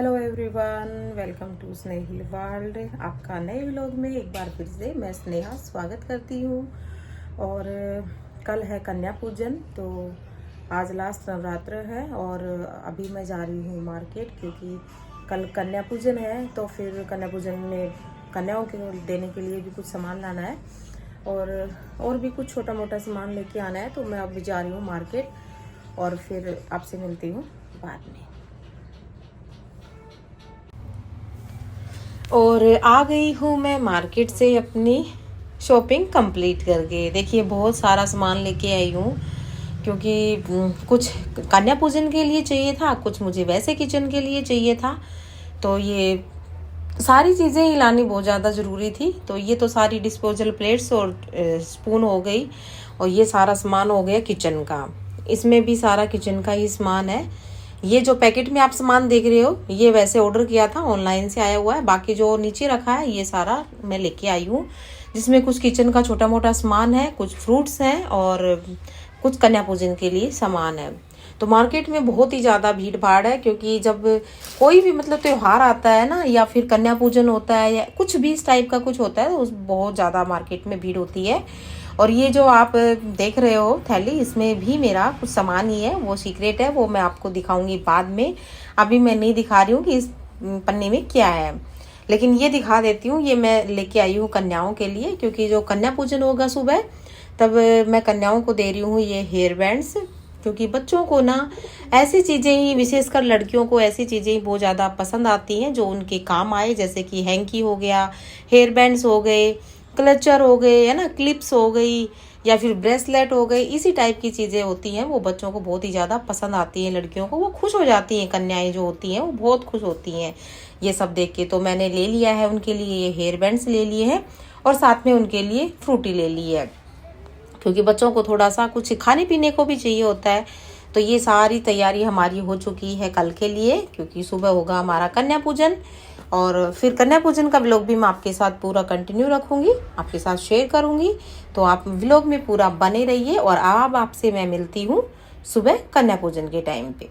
Hello everyone, welcome to Snehil world. आपका नए vlog में एक बार फिर से मैं स्नेहा स्वागत करती हूँ। और कल है कन्या पूजन, तो आज लास्ट नवरात्र है और अभी मैं जा रही हूँ मार्केट, क्योंकि कल कन्या पूजन है। तो फिर कन्या पूजन में कन्याओं के देने के लिए भी कुछ सामान लाना है और भी कुछ छोटा मोटा सामान लेके आना है। तो मैं अभी जा रही हूँ मार्केट और फिर आपसे मिलती हूँ बाद में। और आ गई हूँ मैं मार्केट से अपनी शॉपिंग कंप्लीट करके। देखिए बहुत सारा सामान लेके आई हूँ, क्योंकि कुछ कन्या पूजन के लिए चाहिए था, कुछ मुझे वैसे किचन के लिए चाहिए था। तो ये सारी चीज़ें ही लानी बहुत ज़्यादा ज़रूरी थी। तो ये तो सारी डिस्पोजल प्लेट्स और स्पून हो गई, और ये सारा सामान हो गया किचन का। इसमें भी सारा किचन का ही सामान है। ये जो पैकेट में आप सामान देख रहे हो, ये वैसे ऑर्डर किया था, ऑनलाइन से आया हुआ है। बाकी जो नीचे रखा है ये सारा मैं लेके आई हूँ, जिसमें कुछ किचन का छोटा मोटा सामान है, कुछ फ्रूट्स हैं और कुछ कन्या पूजन के लिए सामान है। तो मार्केट में बहुत ही ज़्यादा भीड़ भाड़ है, क्योंकि जब कोई भी मतलब त्योहार आता है ना, या फिर कन्या पूजन होता है या कुछ भी इस टाइप का कुछ होता है, तो उस बहुत ज़्यादा मार्केट में भीड़ होती है। और ये जो आप देख रहे हो थैली, इसमें भी मेरा कुछ सामान ही है, वो सीक्रेट है, वो मैं आपको दिखाऊंगी बाद में। अभी मैं नहीं दिखा रही हूँ कि इस पन्ने में क्या है, लेकिन ये दिखा देती हूँ। ये मैं लेके आई हूँ कन्याओं के लिए, क्योंकि जो कन्या पूजन होगा सुबह, तब मैं कन्याओं को दे रही हूँ ये हेयर बैंड्स। क्योंकि बच्चों को ना ऐसी चीज़ें ही, विशेषकर लड़कियों को ऐसी चीज़ें ही बहुत ज़्यादा पसंद आती हैं जो उनके काम आए, जैसे कि हैंकी हो गया, हेयर बैंड्स हो गए, क्लचर हो गए, है ना, क्लिप्स हो गई, या फिर ब्रेसलेट हो गई। इसी टाइप की चीज़ें होती हैं, वो बच्चों को बहुत ही ज़्यादा पसंद आती हैं। लड़कियों को वो खुश हो जाती हैं, कन्याएं जो होती हैं वो बहुत खुश होती हैं ये सब देख के। तो मैंने ले लिया है उनके लिए, ये हेयर बैंड्स ले लिए हैं और साथ में उनके लिए फ्रूटी ले ली है, क्योंकि बच्चों को थोड़ा सा कुछ खाने पीने को भी चाहिए होता है। तो ये सारी तैयारी हमारी हो चुकी है कल के लिए, क्योंकि सुबह होगा हमारा कन्या पूजन। और फिर कन्या पूजन का व्लॉग भी मैं आपके साथ पूरा कंटिन्यू रखूंगी, आपके साथ शेयर करूंगी। तो आप व्लॉग में पूरा बने रहिए। और अब आपसे मैं मिलती हूँ सुबह कन्या पूजन के टाइम पे।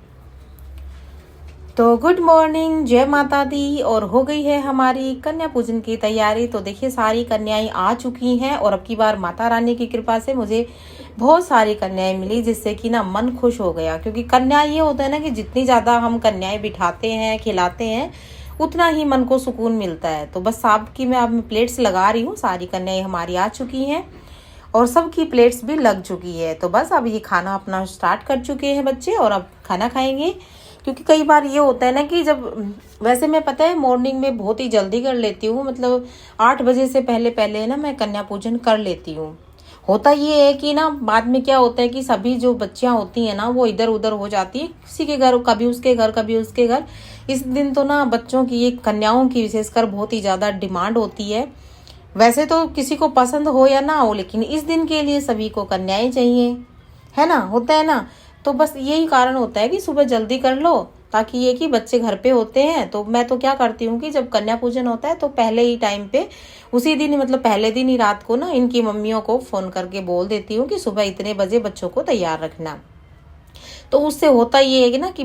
तो गुड मॉर्निंग, जय माता दी। और हो गई है हमारी कन्या पूजन की तैयारी। तो देखिए सारी कन्याएं आ चुकी हैं, और अब की बार माता रानी की कृपा से मुझे बहुत सारी कन्याएं मिली, जिससे कि ना मन खुश हो गया। क्योंकि कन्या ये होता है ना कि जितनी ज़्यादा हम कन्याएं बिठाते हैं, खिलाते हैं, उतना ही मन को सुकून मिलता है। तो बस आपकी मैं अब प्लेट्स लगा रही हूँ। सारी कन्याएं हमारी आ चुकी हैं और सबकी प्लेट्स भी लग चुकी है। तो बस अब ये खाना अपना स्टार्ट कर चुके हैं बच्चे, और अब खाना खाएंगे। क्योंकि कई बार ये होता है ना कि जब, वैसे मैं पता है मॉर्निंग में बहुत ही जल्दी कर लेती हूँ, मतलब 8 बजे से पहले पहले ना मैं कन्या पूजन कर लेती हूँ। होता ये है कि ना बाद में क्या होता है कि सभी जो बच्चियां होती हैं ना, वो इधर उधर हो जाती है, किसी के घर, कभी उसके घर, कभी उसके घर। इस दिन तो ना बच्चों की, ये कन्याओं की विशेषकर बहुत ही ज्यादा डिमांड होती है। वैसे तो किसी को पसंद हो या ना हो, लेकिन इस दिन के लिए सभी को कन्याएं चाहिए, है ना, होता है ना। तो बस यही कारण होता है कि सुबह जल्दी कर लो, ताकि ये कि बच्चे घर पे होते हैं। तो मैं तो क्या करती हूँ कि जब कन्या पूजन होता है तो पहले ही टाइम पे, उसी दिन ही, मतलब पहले दिन ही रात को ना इनकी मम्मियों को फोन करके बोल देती हूँ कि सुबह इतने बजे बच्चों को तैयार रखना। तो उससे होता ये है कि ना कि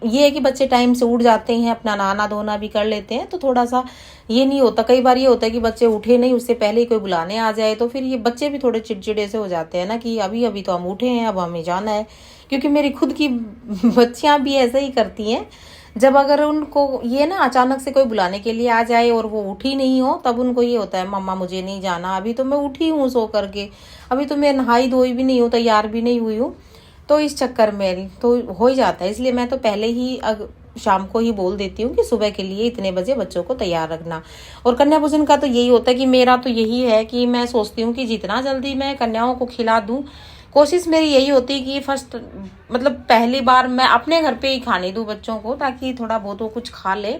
ये है कि बच्चे टाइम से उठ जाते हैं, अपना नहाना धोना भी कर लेते हैं। तो थोड़ा सा ये नहीं होता, कई बार ये होता है कि बच्चे उठे नहीं, उससे पहले ही कोई बुलाने आ जाए, तो फिर ये बच्चे भी थोड़े चिड़चिड़े से हो जाते हैं ना कि अभी अभी तो हम उठे हैं, अब हमें जाना है। क्योंकि मेरी खुद की बच्चियां भी ऐसा ही करती हैं। जब अगर उनको ये ना अचानक से कोई बुलाने के लिए आ जाए और वो उठी नहीं हो, तब उनको ये होता है, मम्मा मुझे नहीं जाना, अभी तो मैं उठी हूँ सो करके, अभी तो मैं नहाई धोई भी नहीं हूँ, तैयार भी नहीं हुई हूँ। तो इस चक्कर में तो हो ही जाता है। इसलिए मैं तो पहले ही शाम को ही बोल देती हूँ कि सुबह के लिए इतने बजे बच्चों को तैयार रखना। और कन्या पूजन का तो यही होता है कि मेरा तो यही है कि मैं सोचती हूँ कि जितना जल्दी मैं कन्याओं को खिला दूँ, कोशिश मेरी यही होती है कि फर्स्ट, मतलब पहली बार मैं अपने घर पे ही खाने दूँ बच्चों को, ताकि थोड़ा बहुत वो कुछ खा ले।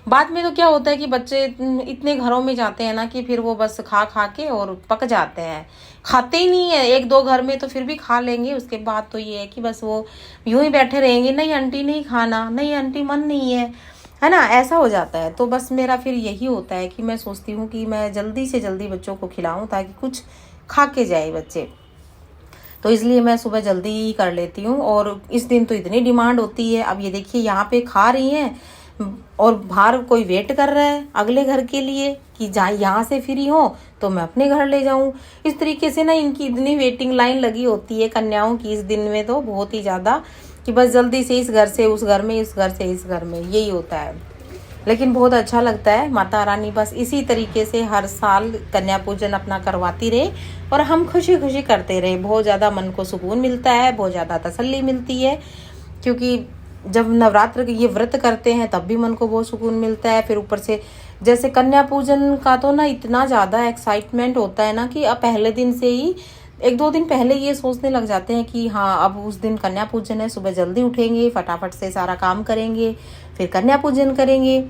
बाद में तो क्या होता है कि बच्चे इतने घरों में जाते हैं ना कि फिर वो बस खा खा के और पक जाते हैं, खाते ही नहीं है। एक दो घर में तो फिर भी खा लेंगे, उसके बाद तो ये है कि बस वो यूं ही बैठे रहेंगे, नहीं आंटी नहीं खाना, नहीं आंटी मन नहीं है ना, ऐसा हो जाता है। तो बस मेरा फिर यही होता है कि मैं सोचती हूँ कि मैं जल्दी से जल्दी बच्चों को खिलाऊं, ताकि कुछ खा के जाए बच्चे। तो इसलिए मैं सुबह जल्दी ही कर लेती हूँ। और इस दिन तो इतनी डिमांड होती है। अब ये देखिए यहाँ पे खा रही हैं, और बाहर कोई वेट कर रहा है अगले घर के लिए कि जहाँ यहाँ से फ्री हो तो मैं अपने घर ले जाऊं। इस तरीके से ना इनकी इतनी वेटिंग लाइन लगी होती है कन्याओं की इस दिन में, तो बहुत ही ज़्यादा, कि बस जल्दी से इस घर से उस घर में, इस घर से इस घर में, यही होता है। लेकिन बहुत अच्छा लगता है, माता रानी बस इसी तरीके से हर साल कन्या पूजन अपना करवाती रहे और हम खुशी खुशी करते रहे। बहुत ज़्यादा मन को सुकून मिलता है, बहुत ज़्यादा तसल्ली मिलती है, क्योंकि जब नवरात्र के ये व्रत करते हैं तब भी मन को बहुत सुकून मिलता है। फिर ऊपर से जैसे कन्या पूजन का तो ना इतना ज़्यादा एक्साइटमेंट होता है ना कि अब पहले दिन से ही 1-2 दिन पहले ये सोचने लग जाते हैं कि हाँ अब उस दिन कन्या पूजन है, सुबह जल्दी उठेंगे, फटाफट से सारा काम करेंगे, फिर कन्या पूजन करेंगे,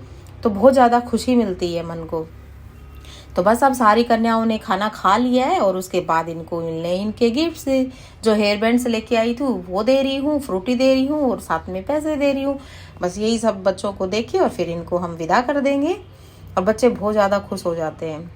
तो बहुत ज़्यादा खुशी मिलती है मन को। तो बस अब सारी कन्याओं ने खाना खा लिया है और उसके बाद इनको इनके गिफ्ट्स, जो हेयर बैंड्स लेके आई थी वो दे रही हूँ, फ्रूटी दे रही हूँ और साथ में पैसे दे रही हूँ। बस यही सब बच्चों को देके और फिर इनको हम विदा कर देंगे। और बच्चे बहुत ज़्यादा खुश हो जाते हैं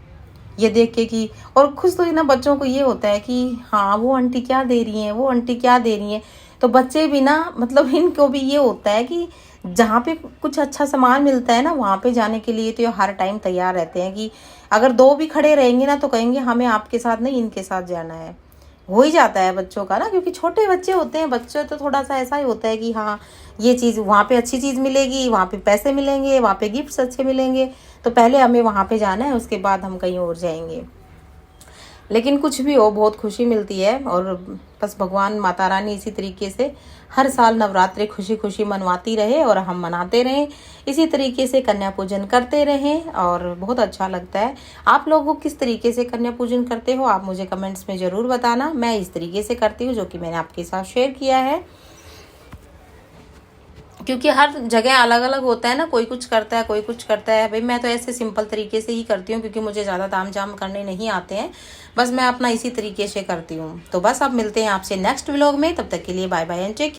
ये देख के कि, और खुश तो ना बच्चों को ये होता है कि हाँ वो आंटी क्या दे रही हैं, वो आंटी क्या दे रही हैं। तो बच्चे भी ना, मतलब इनको भी ये होता है कि जहाँ पे कुछ अच्छा सामान मिलता है ना वहाँ पे जाने के लिए तो ये हर टाइम तैयार रहते हैं कि अगर 2 भी खड़े रहेंगे ना तो कहेंगे हमें आपके साथ नहीं इनके साथ जाना है। हो ही जाता है बच्चों का ना, क्योंकि छोटे बच्चे होते हैं, बच्चे तो थोड़ा सा ऐसा ही होता है कि हाँ ये चीज़ वहाँ पे अच्छी चीज़ मिलेगी, वहाँ पे पैसे मिलेंगे, वहाँ पे गिफ्ट्स अच्छे मिलेंगे, तो पहले हमें वहाँ पे जाना है, उसके बाद हम कहीं और जाएंगे। लेकिन कुछ भी हो, बहुत खुशी मिलती है। और बस भगवान माता रानी इसी तरीके से हर साल नवरात्रि खुशी खुशी मनवाती रहे और हम मनाते रहें, इसी तरीके से कन्या पूजन करते रहें और बहुत अच्छा लगता है। आप लोगों किस तरीके से कन्या पूजन करते हो आप मुझे कमेंट्स में ज़रूर बताना। मैं इस तरीके से करती हूँ जो कि मैंने आपके साथ शेयर किया है, क्योंकि हर जगह अलग अलग होता है ना, कोई कुछ करता है कोई कुछ करता है। भाई मैं तो ऐसे सिंपल तरीके से ही करती हूँ, क्योंकि मुझे ज़्यादा ताम झाम करने नहीं आते हैं, बस मैं अपना इसी तरीके से करती हूँ। तो बस अब मिलते हैं आपसे नेक्स्ट व्लॉग में, तब तक के लिए bye bye and take care.